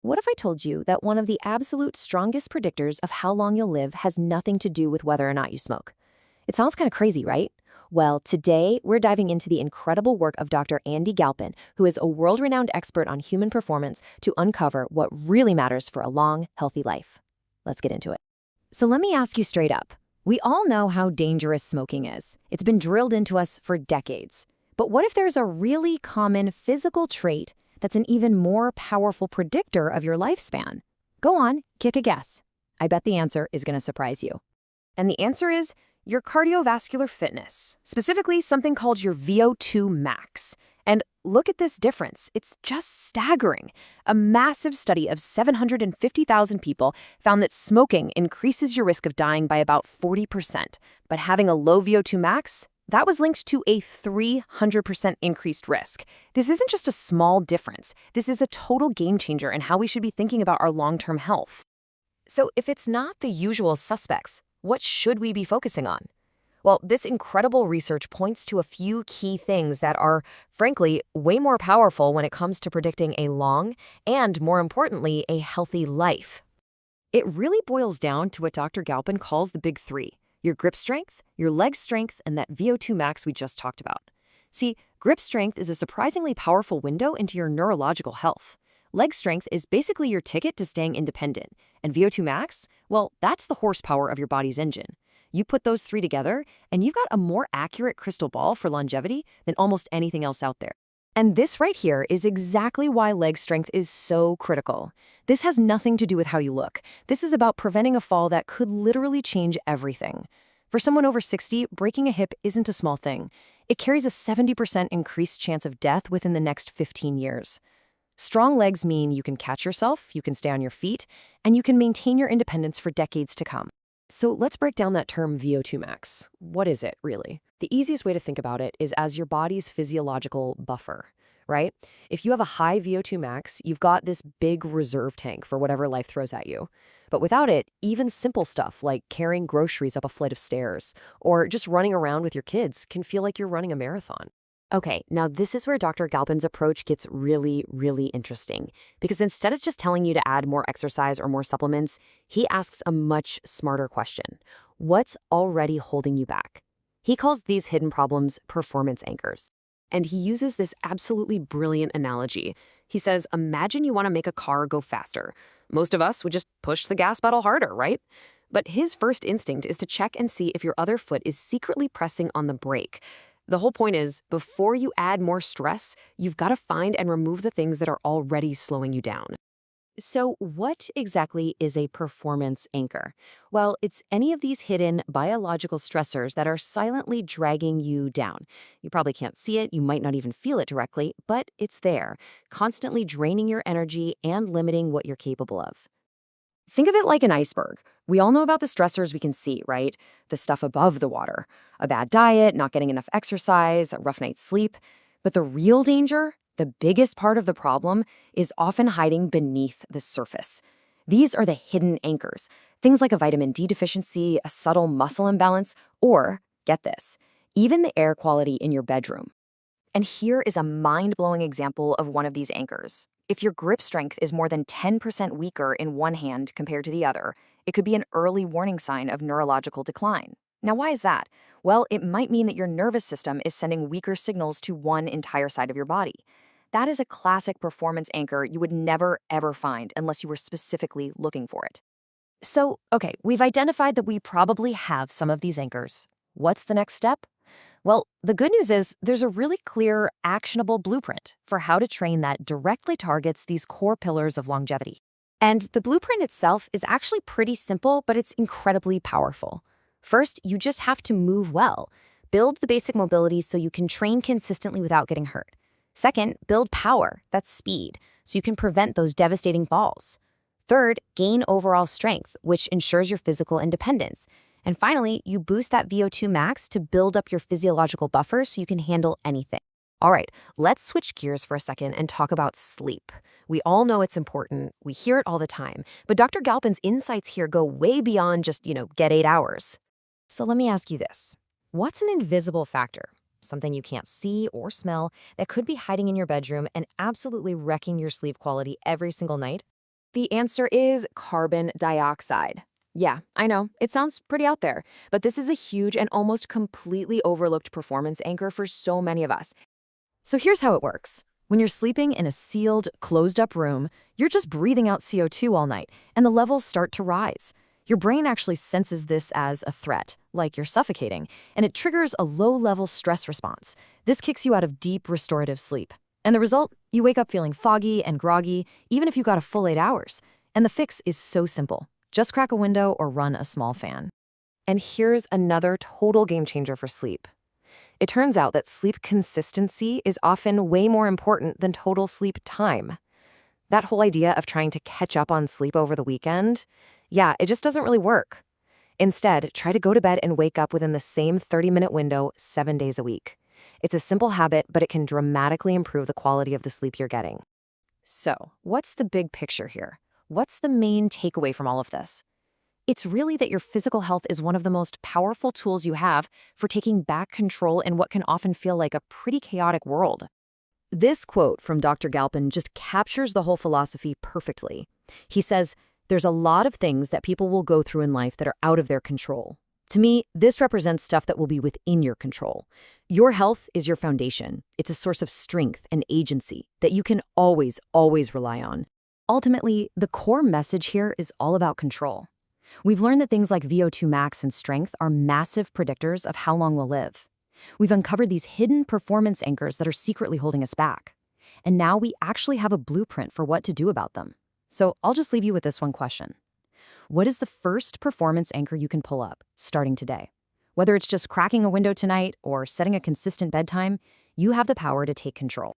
What if I told you that one of the absolute strongest predictors of how long you'll live has nothing to do with whether or not you smoke? It sounds kind of crazy, right? Well, today we're diving into the incredible work of Dr. Andy Galpin, who is a world-renowned expert on human performance, to uncover what really matters for a long, healthy life. Let's get into it. So let me ask you straight up. We all know how dangerous smoking is. It's been drilled into us for decades. But what if there's a really common physical trait that's an even more powerful predictor of your lifespan? Go on, kick a guess. I bet the answer is going to surprise you. And the answer is your cardiovascular fitness, specifically something called your VO₂ Max. And look at this difference. It's just staggering. A massive study of 750,000 people found that smoking increases your risk of dying by about 40%. But having a low VO₂ max, that was linked to a 300% increased risk. This isn't just a small difference. This is a total game changer in how we should be thinking about our long-term health. So if it's not the usual suspects, what should we be focusing on? Well, this incredible research points to a few key things that are, frankly, way more powerful when it comes to predicting a long and, more importantly, a healthy life. It really boils down to what Dr. Galpin calls the big three: your grip strength, your leg strength, and that VO₂ max we just talked about. See, grip strength is a surprisingly powerful window into your neurological health. Leg strength is basically your ticket to staying independent. And VO₂ max, well, that's the horsepower of your body's engine. You put those three together, and you've got a more accurate crystal ball for longevity than almost anything else out there. And this right here is exactly why leg strength is so critical. This has nothing to do with how you look. This is about preventing a fall that could literally change everything. For someone over 60, breaking a hip isn't a small thing. It carries a 70% increased chance of death within the next 15 years. Strong legs mean you can catch yourself, you can stay on your feet, and you can maintain your independence for decades to come. So let's break down that term VO₂ max. What is it, really? The easiest way to think about it is as your body's physiological buffer, right? If you have a high VO₂ max, you've got this big reserve tank for whatever life throws at you. But without it, even simple stuff like carrying groceries up a flight of stairs or just running around with your kids can feel like you're running a marathon. Okay, now this is where Dr. Galpin's approach gets really, really interesting. Because instead of just telling you to add more exercise or more supplements, he asks a much smarter question. What's already holding you back? He calls these hidden problems performance anchors. And he uses this absolutely brilliant analogy. He says, imagine you want to make a car go faster. Most of us would just push the gas pedal harder, right? But his first instinct is to check and see if your other foot is secretly pressing on the brake. The whole point is, before you add more stress, you've got to find and remove the things that are already slowing you down. So what exactly is a performance anchor? Well, it's any of these hidden biological stressors that are silently dragging you down. You probably can't see it, you might not even feel it directly, but it's there, constantly draining your energy and limiting what you're capable of. Think of it like an iceberg. We all know about the stressors we can see, right? The stuff above the water. A bad diet, not getting enough exercise, a rough night's sleep. But the real danger, the biggest part of the problem, is often hiding beneath the surface. These are the hidden anchors. Things like a vitamin D deficiency, a subtle muscle imbalance, or, get this, even the air quality in your bedroom. And here is a mind-blowing example of one of these anchors. If your grip strength is more than 10% weaker in one hand compared to the other, it could be an early warning sign of neurological decline. Now, why is that? Well, it might mean that your nervous system is sending weaker signals to one entire side of your body. That is a classic performance anchor you would never, ever find unless you were specifically looking for it. So, okay, we've identified that we probably have some of these anchors. What's the next step? Well, the good news is there's a really clear, actionable blueprint for how to train that directly targets these core pillars of longevity. And the blueprint itself is actually pretty simple, but it's incredibly powerful. First, you just have to move well. Build the basic mobility so you can train consistently without getting hurt. Second, build power, that's speed, so you can prevent those devastating falls. Third, gain overall strength, which ensures your physical independence. And finally, you boost that VO₂ max to build up your physiological buffer so you can handle anything. All right, let's switch gears for a second and talk about sleep. We all know it's important. We hear it all the time. But Dr. Galpin's insights here go way beyond just, get 8 hours. So let me ask you this. What's an invisible factor, something you can't see or smell, that could be hiding in your bedroom and absolutely wrecking your sleep quality every single night? The answer is carbon dioxide. Yeah, I know, it sounds pretty out there, but this is a huge and almost completely overlooked performance anchor for so many of us. So here's how it works. When you're sleeping in a sealed, closed-up room, you're just breathing out CO2 all night, and the levels start to rise. Your brain actually senses this as a threat, like you're suffocating, and it triggers a low-level stress response. This kicks you out of deep, restorative sleep. And the result? You wake up feeling foggy and groggy, even if you got a full 8 hours. And the fix is so simple. Just crack a window or run a small fan. And here's another total game changer for sleep. It turns out that sleep consistency is often way more important than total sleep time. That whole idea of trying to catch up on sleep over the weekend, yeah, it just doesn't really work. Instead, try to go to bed and wake up within the same 30-minute window 7 days a week. It's a simple habit, but it can dramatically improve the quality of the sleep you're getting. So, what's the big picture here? What's the main takeaway from all of this? It's really that your physical health is one of the most powerful tools you have for taking back control in what can often feel like a pretty chaotic world. This quote from Dr. Galpin just captures the whole philosophy perfectly. He says, "There's a lot of things that people will go through in life that are out of their control. To me, this represents stuff that will be within your control. Your health is your foundation. It's a source of strength and agency that you can always, always rely on." Ultimately, the core message here is all about control. We've learned that things like VO₂ Max and strength are massive predictors of how long we'll live. We've uncovered these hidden performance anchors that are secretly holding us back. And now we actually have a blueprint for what to do about them. So I'll just leave you with this one question. What is the first performance anchor you can pull up, starting today? Whether it's just cracking a window tonight or setting a consistent bedtime, you have the power to take control.